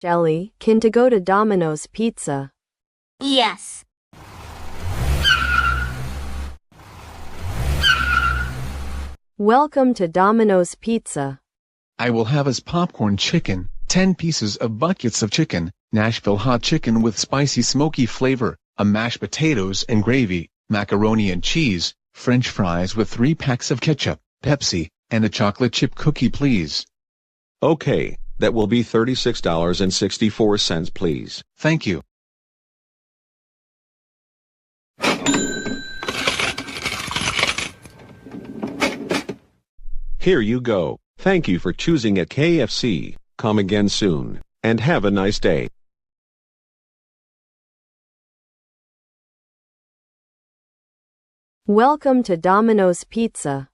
Shelly, can to go to Domino's Pizza? Yes. Welcome to Domino's Pizza. I will have as popcorn chicken, 10 pieces of buckets of chicken, Nashville hot chicken with spicy smoky flavor, a mashed potatoes and gravy, macaroni and cheese, French fries with 3 packs of ketchup, Pepsi, and a chocolate chip cookie please. Okay, that will be $36.64 please. Thank you. Here you go. Thank you for choosing at KFC. Come again soon, and have a nice day. Welcome to Domino's Pizza.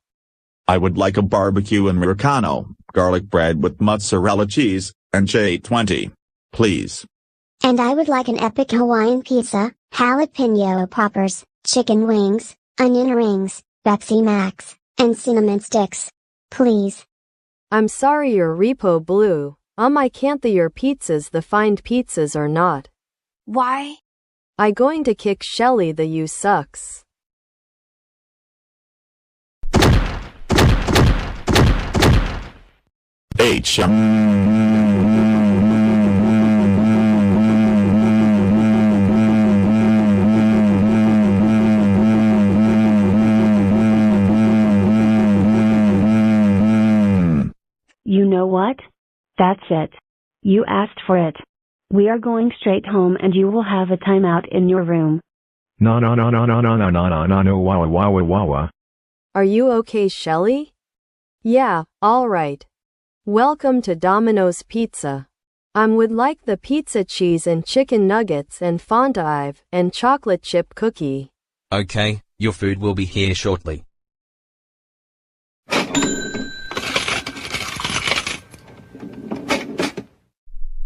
I would like a barbecue Americano, garlic bread with mozzarella cheese, and J20. Please. And I would like an epic Hawaiian pizza, jalapeno poppers, chicken wings, onion rings, Pepsi Max, and cinnamon sticks. Please. I'm sorry your repo blew. I can't your pizzas the find pizzas or not. Why? I going to kick Shelly the you sucks. H. You know what? That's it. You asked for it. We are going straight home and you will have a timeout in your room. No, wow. Are you okay, Shelly? Yeah, alright. Welcome to Domino's Pizza. Would like the pizza cheese and chicken nuggets and Fanta and chocolate chip cookie. Okay, your food will be here shortly.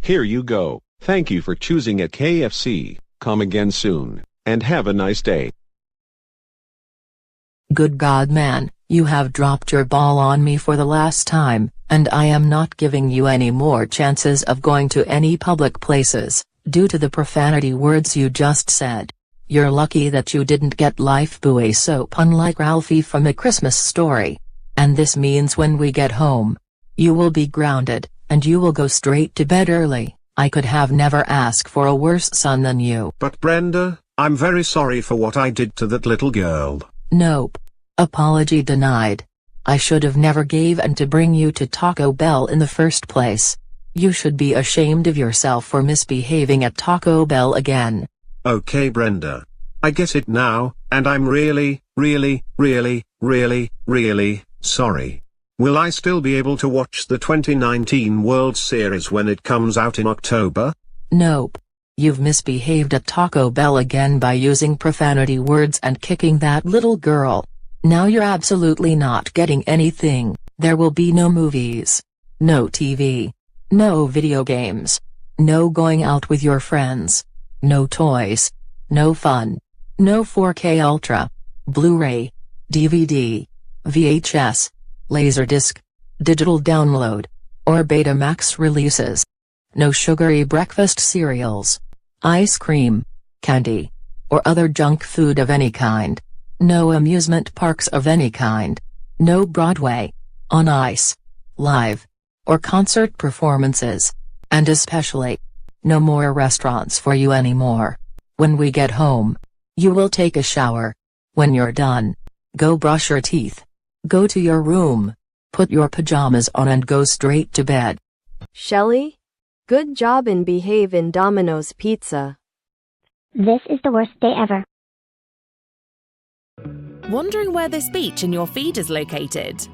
Here you go. Thank you for choosing at KFC. Come again soon, and have a nice day. Good God, man, you have dropped your ball on me for the last time, and I am not giving you any more chances of going to any public places, due to the profanity words you just said. You're lucky that you didn't get Lifebuoy soap unlike Ralphie from A Christmas Story. And this means when we get home, you will be grounded, and you will go straight to bed early. I could have never asked for a worse son than you. But Brenda, I'm very sorry for what I did to that little girl. Nope. Apology denied. I should have never gave in to bring you to Taco Bell in the first place. You should be ashamed of yourself for misbehaving at Taco Bell again. Okay Brenda. I get it now, and I'm really sorry. Will I still be able to watch the 2019 World Series when it comes out in October? Nope. You've misbehaved at Taco Bell again by using profanity words and kicking that little girl. Now you're absolutely not getting anything. There will be no movies. No TV. No video games. No going out with your friends. No toys. No fun. No 4K Ultra. Blu-ray. DVD. VHS. Laserdisc. Digital download. Or Betamax releases. No sugary breakfast cereals. Ice cream. Candy. Or other junk food of any kind. No amusement parks of any kind. No Broadway. On ice. Live. Or concert performances. And especially, no more restaurants for you anymore. When we get home, you will take a shower. When you're done, go brush your teeth. Go to your room. Put your pajamas on and go straight to bed. Shelly? Good job and behave in Domino's Pizza. This is the worst day ever. Wondering where this beach in your feed is located?